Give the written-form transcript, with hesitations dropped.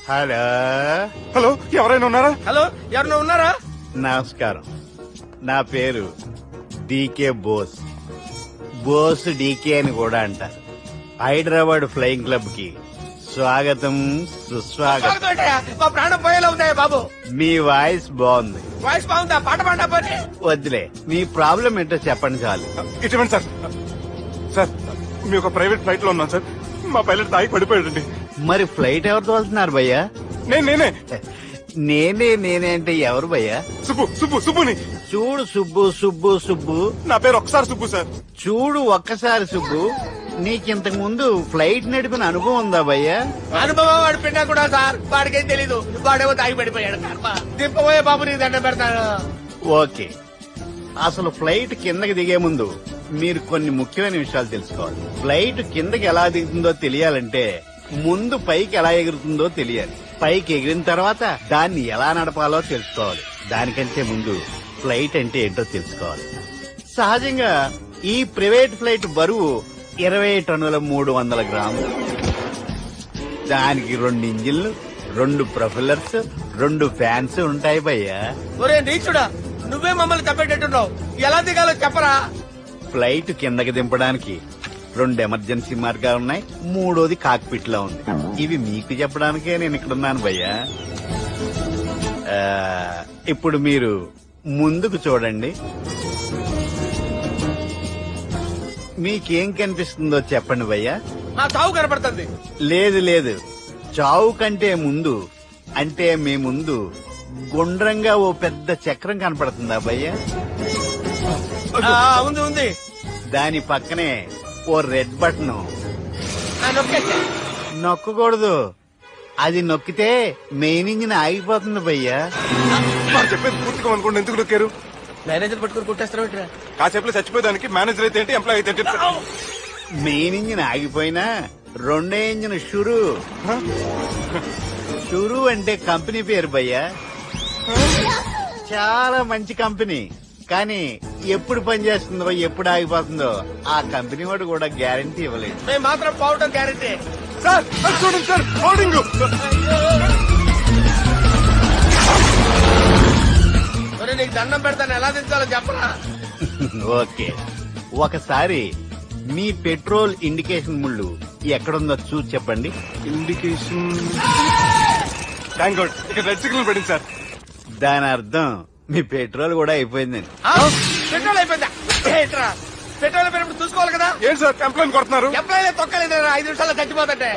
Hello hello, ఎవరైనా ఉన్నారా? Hello, ఎవరన్నా ఉన్నారా? నమస్కారం. నా పేరు డీకే బోస్. బోస్ డీకే అని కూడా అంటారు. హైదరాబాద్ ఫ్లయింగ్ క్లబ్ కి స్వాగతం, సుస్వాగతం. స్వాగతం ఏంటయ్యా? మా ప్రాణం పోయేలా ఉందా బాబు? మీ వాయిస్ బాగుంది. వాయిస్ బాగుందా? పాట పాడా పోనీ. వద్దులే, మీ ప్రాబ్లం ఏంటో చెప్పండి చాలు. ఇటువంటి సార్, సార్ మీ ఒక ప్రైవేట్ ఫ్లైట్ లో ఉన్నాం సార్. మా పైలట్ తాగి పడిపోయాడండి. మరి ఫ్లైట్ ఎవరితో వెళ్తున్నారు భయ్యా? నేనే నేనే అంటే ఎవరు భయ్యా? సుబ్బుని. చూడు సుబ్బు సుబ్బు సుబ్బు. నా పేరు ఒకసారి సుబ్బు సార్. చూడు ఒక్కసారి సుబ్బు, నీకింతకు ముందు ఫ్లైట్ నడిపిన అనుభవం ఉందా భయ్యా? అనుభవం వాడి పిండా కూడా సార్. వాడికేం తెలీదు. వాడేమో తాగి పడిపోయాడు. దింపబోయే బాబు నీ దండం పెడతాను. ఓకే, అసలు ఫ్లైట్ కిందకి దిగే ముందు మీరు కొన్ని ముఖ్యమైన విషయాలు తెలుసుకోవాలి. ఫ్లైట్ కిందకి ఎలా దిగుతుందో తెలియాలంటే ముందు పైకి ఎలా ఎగురుతుందో తెలియాలి. పైకి ఎగిరిన తర్వాత దాన్ని ఎలా నడపాలో తెలుసుకోవాలి. దానికంటే ముందు ఫ్లైట్ అంటే ఏంటో తెలుసుకోవాలి. సహజంగా ఈ ప్రైవేట్ ఫ్లైట్ బరువు 20 టన్నుల 300 గ్రాములు. దానికి 2 ఇంజిన్లు, 2 ప్రొఫెల్లర్స్, 2 ఫ్యాన్స్ ఉంటాయి భయ్యా. ఒరే నీచుడా, నువ్వే మమ్మల్ని తప్పేటట్టున్నావు. ఎలా దిగాలో చెప్పరా? ఫ్లైట్ కిందకి దింపడానికి 2 ఎమర్జెన్సీ మార్గాలున్నాయి. 3వది కాక్పిట్ లో ఉంది. ఇవి మీకు చెప్పడానికే నేను ఇక్కడున్నాను భయ్యా. ఇప్పుడు మీరు ముందుకు చూడండి. మీకేం కనిపిస్తుందో చెప్పండి భయ్యా. నా చావు కనపడుతుంది. లేదు, చావు కంటే ముందు, అంటే మీ ముందు గుండ్రంగా ఓ పెద్ద చక్రం కనపడుతుందా భయ్యా? ఉంది. దాని పక్కనే ఓ రెడ్ బటన్. నొక్కేసా. నొక్కకూడదు, అది నొక్కితే మెయిన్ ఇంజిన్ ఆగిపోతుంది భయ్యా. మాకు చెప్పేది పూర్తిగా అనుకోండి. ఎందుకు నొక్కారు? మేనేజర్ పట్టుకుని కొట్టేస్తారా? కాసేపులో చచ్చిపోయేదానికి మేనేజర్ అయితే ఏంటి, ఎంప్లాయ్ అయితే ఏంటి? మెయిన్ ఇంజిన్ ఆగిపోయినా రెండో ఇంజిన్ షురు అంటే కంపెనీ పేరు భయ్యా. చాలా మంచి కంపెనీ, కానీ ఎప్పుడు పనిచేస్తుందో ఎప్పుడు ఆగిపోతుందో ఆ కంపెనీ వాడు కూడా గ్యారంటీ ఇవ్వలేదు. మేము మాత్రం పోవటం గ్యారంటీ. సార్ చూడండి సార్, బోర్డింగ్. ఒరే నీకు దండం పెడతాను, ఎలా దించాలో చెప్పరా? ఓకే, ఒకసారి మీ పెట్రోల్ ఇండికేషన్ ముళ్ళు ఎక్కడుందో చూసి చెప్పండి. ఇండికేషన్. థ్యాంక్ గాడ్, ఇక్కడ రెడ్ సిగ్నల్ పడింది సార్. దాని అర్థం మీ పెట్రోల్ కూడా అయిపోయిందని. పెట్రోల్ అయిపోయిందా? ఏంట్రా పెట్రోల్ అయిపోయినప్పుడు చూసుకోవాలి కదా. ఏంటి సార్ ఎంప్లాయ్ కొడుతున్నారు? ఎంప్లాయీ తొక్కలేదు. 5 నిమిషాల్లో చచ్చిపోతుంటే